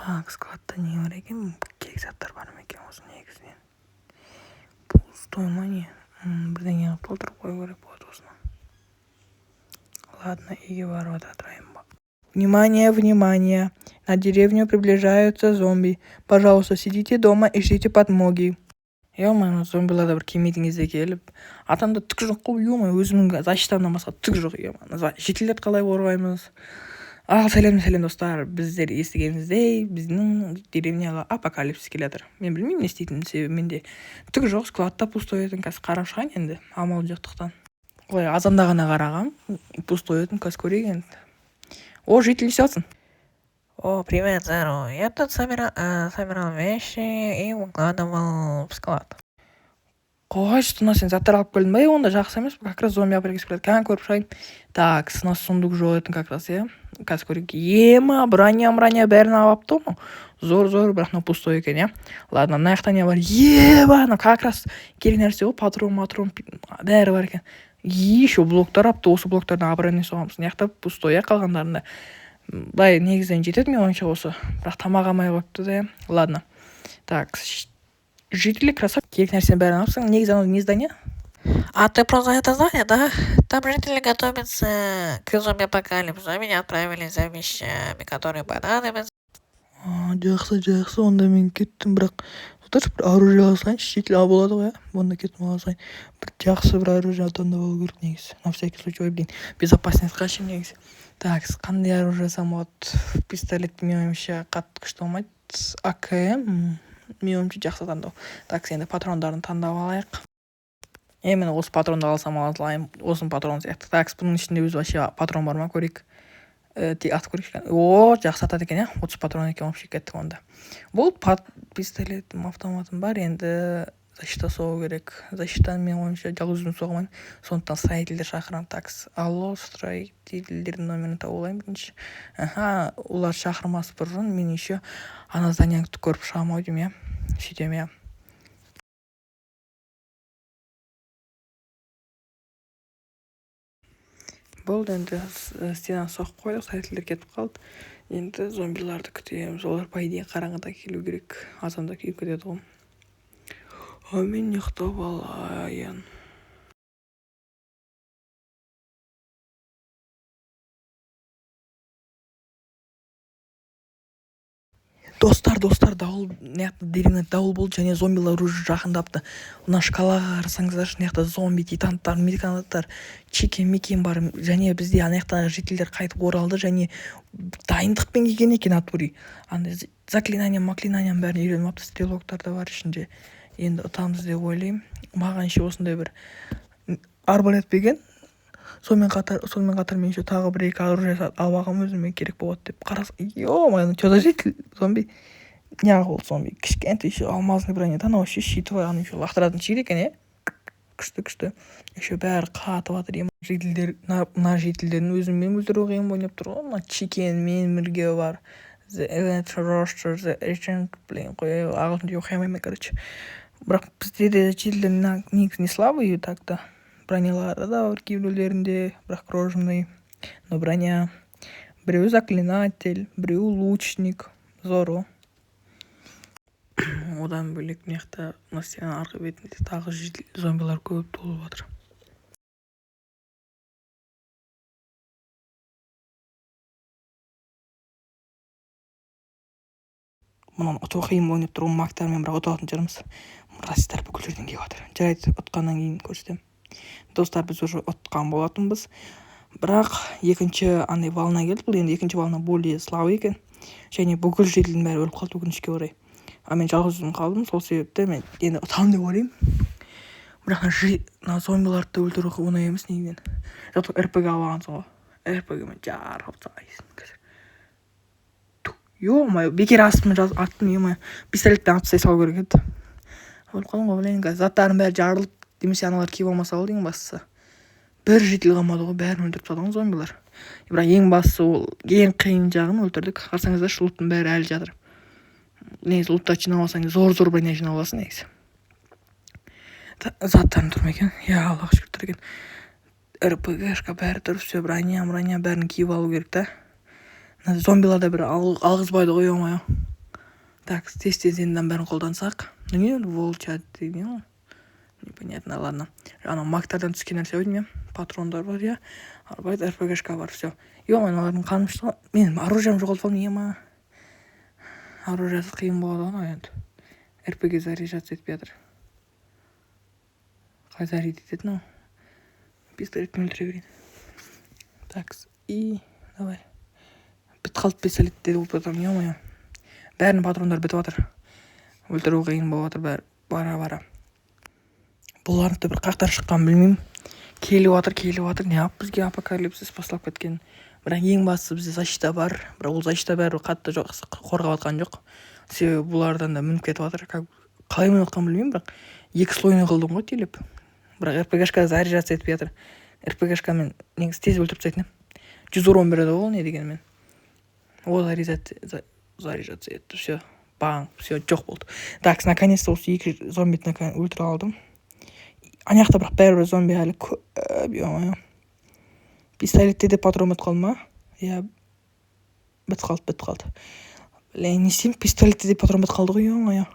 Так, складта не бар екен, керек заттар бар ма екен осы негізінен. Пустой ма не? Бірдеңе қылып толтырып қою керек болады осыны. Ладно, үйге барып отырайын ба. Внимание, внимание! На деревню приближаются зомби. Пожалуйста, сидите дома и ждите подмоги. Ё-моё, зомбилар да бір келмейтін кезде келіп, атамда түк жоқ қой, ё-моё, өзімнің защитамнан басқа түк жоқ, ё-моё. Жителерді қалай қорғаймыз? Сәлем достар, біздер естігеніміздей біздің деревняға апокалипсис келе жатыр. Мен білмеймін не істейтінімді, себебі менде түк жоқ, складта пустой етін, қазір қарап шығайын енді, амал жоқтықтан. Ой, азанда ғана қарағам, пустой етін, қазір көрейік енді. О, житель несется. О, привет, Зеро. Я тут собирал вещи и укладывал в склад. Қой, тұна сен заттар алып келдің ба? Онда жақсы емес, как раз зомби апокалипсис келеді. Кән көріп шығайын. Так, сына сундук жоқ етін как раз, қазір көрейік. Ема, броня бәрін алыпты ғой. Зор, бірақ мына пустой екен, Ладно, мына жақта не бар? Ана как раз керек нәрсе ғой, патрон, бәрі бар екен. Еще блоктар апты, осы блоктардан абыроймен соғамыз. Мына жақта пустой, қалғандарында. Былай негізінен жетеді мен ойынша осы, бірақ тамақ алмай қойыпты да. Ладно. Так, жители красавчик, керек нәрсені бәрін алыпсың. Негізі анау не здание? А ты про это здание, да? Там жители готовятся к зомби-апокалипсису, меня отправили за вещами, которые понадобятся. Жақсы, онда мен кеттім, бірақ отыршы бір оружие алсайыншы, житель болады ғой, онда кеттім алсайын. Бір жақсы бір оружие атанда болу керек негізі. На всякий случай, блин, безопасность қашын негізі. Так, қандай оружие самот? Пистолет мен ойымша қатты күшті болмайды. АКМ мен ойымша жақсы таңдау. Так, енді патрондарын таңдап алайық. Мен осы патронды алсам алайын, осының патрон сияқты. Так, бұның ішінде өзі вообще патрон бар ма, көрейік. Тек атып көрейік екен. О, жақсы атады екен, 30 патрон екен, вообще кеттік онда. Бұл пистолетім, автоматым бар, енді защита соғу керек. Защитаны мен ойымша жалғыз өзім соғамын. Сондықтан строительдер шақырам. Так, алло, строительдердің номерін тауып алайын бірінші. Олар шақырмас бұрын, мен еще ана зданияны көріп шығам ау деймін, сөйтем, Болды, енді стенаны соқып қойдық, строительдер кетіп қалды. Енді зомбиларды күтеміз. Олар по идее қараңғыда келу керек. Азанда күйіп кетеді ғой. Мен ұйықтап алайын. Достар, дауыл, деревня дауыл болды, және зомбилар уже жақындапты. Мына шкалаға қарасаңыздар, мына зомби, титанттар, меканаттар, чекен бар, және бізде ана жителдер қайтып оралды, және дайындықпен келген екен атпури. Заклинание бәрін үйреніп алыпты, стрелоктар да бар ішінде. Енді ұтамыз деп ойлаймын. Маған еще осындай бір арбалет берген. Сонымен қатар мен еще тағы бір екі оружие алып алғам, өзіме керек болады деп қарасам. Ё-моё, что за житель зомби? Неғыл зомби. Кішкентай еще алмазный броня, анау еще щитовый, аны еще лақтыратын жігіт екен, күшті. Еще бәрі қатып жатыр. Мына жителдердің өзімен өлтіру қиын ойнап тұр ғой. Мына чекенмен бірге бар. The Event Roster, The Agent, қой, ағылшынша оқи алмаймын, короче. Бірақ бізде де жителдер негізі не слабый так-то. Бронялары да бар кейбіреулерінде, бірақ крожный, но броня. Біреу заклинатель, біреу лучник, зоро. Одан бөлек мияқта стенаның арғы бетінде тағы зомбилар көп толып жатыр. Мұнан ұту қиын ойнап тұр, мактармен бірақ ұтатын жарымыз. Расистар бүкіл жерден келіп жатыр. Жарайды, ұтқаннан кейін көрсетемін. Достар, біз уже ұтқан болатынбыз. Бірақ екінші волна келді. Бұл енді екінші волна более слабый екен. Және бүкіл жителдің бәрі өліп қалды өкінішке орай. Мен жалғыз өзім қалдым, сол себепті мен енді ұтамын деп ойлаймын. Бірақ зомбиларды өлтіру оңай емес негізінен. Зато РПГ алғансың ғой. РПГ-мен жарып тастайсың. Ё-моё, бекер аттым, ё-моё. Пистолетпен атып тастай салу керек еді. Өліп қалдым ғой, блин, заттарым бәрі жарылып, демесе аналар киіп алмаса ол деген бастысы. Бір житель қалмады ғой, бәрін өлтіріп тастады ғой зомбилар. Бірақ ең бастысы ол ең қиын жағын өлтірдік. Қарсаңыздар, луттың бәрі әлі жатыр. Негізі лутта жинап алсаң, зор броня жинап аласың негізі. Заттарын тұрмай екен. Аллах шүкір екен. РПГ-шка бәрі тұр, все броня бәрін киіп алу керек та. Зомбиларда бір алғызбайды ғой, ё-моё. Так, тез енді бәрін қолдансақ. Не волчат деген непонятно, ладно. Ана мактардан түскен нәрсе ойдым, патрондар бар, я. Арбайт РПГшка бар, все. Аналардың қалмышты. Менің оружием жоғалтып алдым, ема. Оружиясыз қиын болады ғой енді. РПГ заряжаться етпей жатыр. Қай заряд ететін ау? Пистолетпен өлтіре берейін. Так, и давай. Бітіп қалды пистолет деді болып жатырмын, ема. Бәрінің патрондар бітіп жатыр. Өлтіру қиын болып жатыр бара. Бұлардың бір қақтан шыққан білмеймін. Келіп жатыр. Неғып бізге апокалипсис басталып кеткен. Бірақ ең бастысы бізде защита бар. Бірақ ол защита бәрі қатты қорғап жатқан жоқ. Себебі бұлардан да мініп кетіп жатыр. Қалай мініп жатқан білмеймін, бірақ екі слойны қылдым ғой телеп. Бірақ РПГшка заряжаться етпей жатыр. РПГшкамен негізі тез өлтіріп тастайтын. 100 урон береді ол не дегенмен. Ол заряжаться етті. Все, баң, все, жоқ болды. Так, наконец-то осы екі зомбиді өлтіре алдым. Анаяқта бірақ бәрібір зомби әлі көп. Пистолетте де патрон бітіп қалды ма? Я бітіп қалды. Блин, не істеймін, пистолетте де патрон бітіп қалды ғой,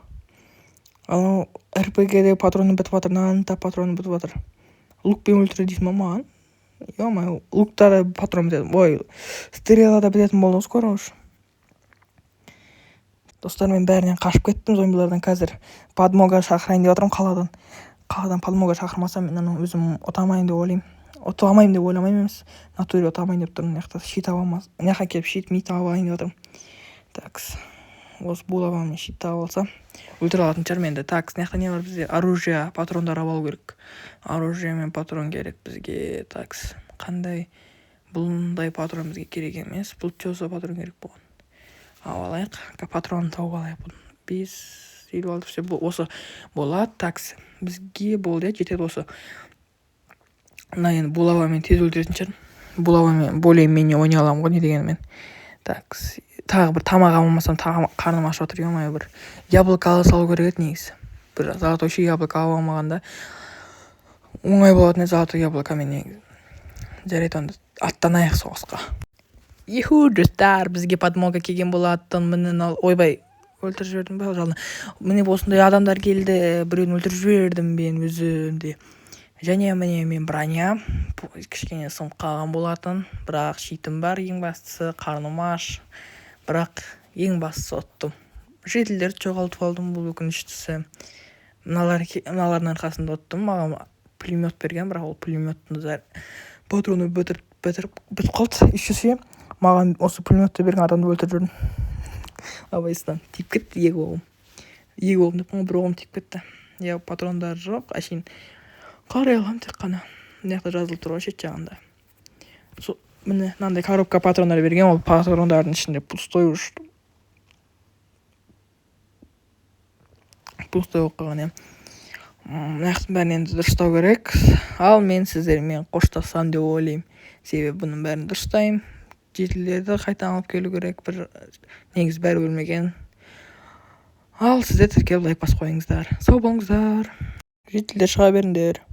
Ал РПГ-де патроны бітіп жатыр, нанта патроны бітіп жатыр. Лукпен өлтіре дейсің маған? Лукта да патрон бітеді. Ой, стрелада бітетін болды скоро уж. Достар, мен бәрінен қашып кеттім зомбилардан қазір. Подмога шақырайын деп жатырмын қаладан. Қаладан подмога шақырмасам мен өзім отамайын деп ойлаймын. Отамайын деп ойламаймын емес. Натуре отамайын деп тұрмын. Мына щит аламыз. Мына келіп щит мит алайын деп жатырмын. Так, осы булавамен щит алса өлтіре алатын шығармын енді. Так, мына не бар бізде? Оружие, патрондар алу керек. Оружие мен патрон керек бізге. Так, қандай бұлындай патрон бізге керек емес. Бұл чоса патрон керек болған. Алайық, патрон тауып алайық. 5-56 все осы болады. Так, бізге болды, жетеді осы. Мына енді булавамен тез өлтіретін шығар. Булавамен более-менее ойнай аламын ғой, не дегенмен. Так, тағы бір тамақ алмасам, қарным ашып жатыр, бір яблоко ала салу керек еді негізі. Бір золотой яблоко ала алмағанда оңай болатын золотой яблокамен негізі. Жарайды, онда аттанайық соғысқа. Достар, бізге подмога келген болатын. Ойбай, өлтіріп жібердім бе жалына. Міне осындай адамдар келді, біреуін өлтіріп жібердім мен өзімде. Және міне мен броня кішкене сынып қалған болатын. Бірақ щитім бар, ең бастысы, қарным аш. Бірақ ең бастысы оттым. Жетілдерді жоғалтып алдым, бұл өкініштісі. Мыналардың арқасында оттым. Маған пулемет берген, бірақ ол пулеметтің патроны бітіп қалды. Үшесе маған осы пулеметті берген адамды өлтіріп жүрдім. Абайсыздан тиіп кетті екі оғым. Екі оғым деп бір оғым тиіп кетті. Патрондар жоқ, әшейін қарай аламын тек қана. Мына жақта жазылып тұр ғой шет жағында. Міне мынандай коробка патрондар берген, ол патрондардың ішінде пустой уж. Пустой болып қалған, Мына жақтың бәрін енді дұрыстау керек. Ал мен сіздермен қоштассам деп ойлаймын. Себебі бұның бәрін дұрыстаймын. Жетілерді қайтадан алып келу керек, бір негіз бәрі өлмеген. Ал сіздер тіркеліп лайк басып қойыңыздар. Сау болыңыздар. Жетілдер шыға беріңдер.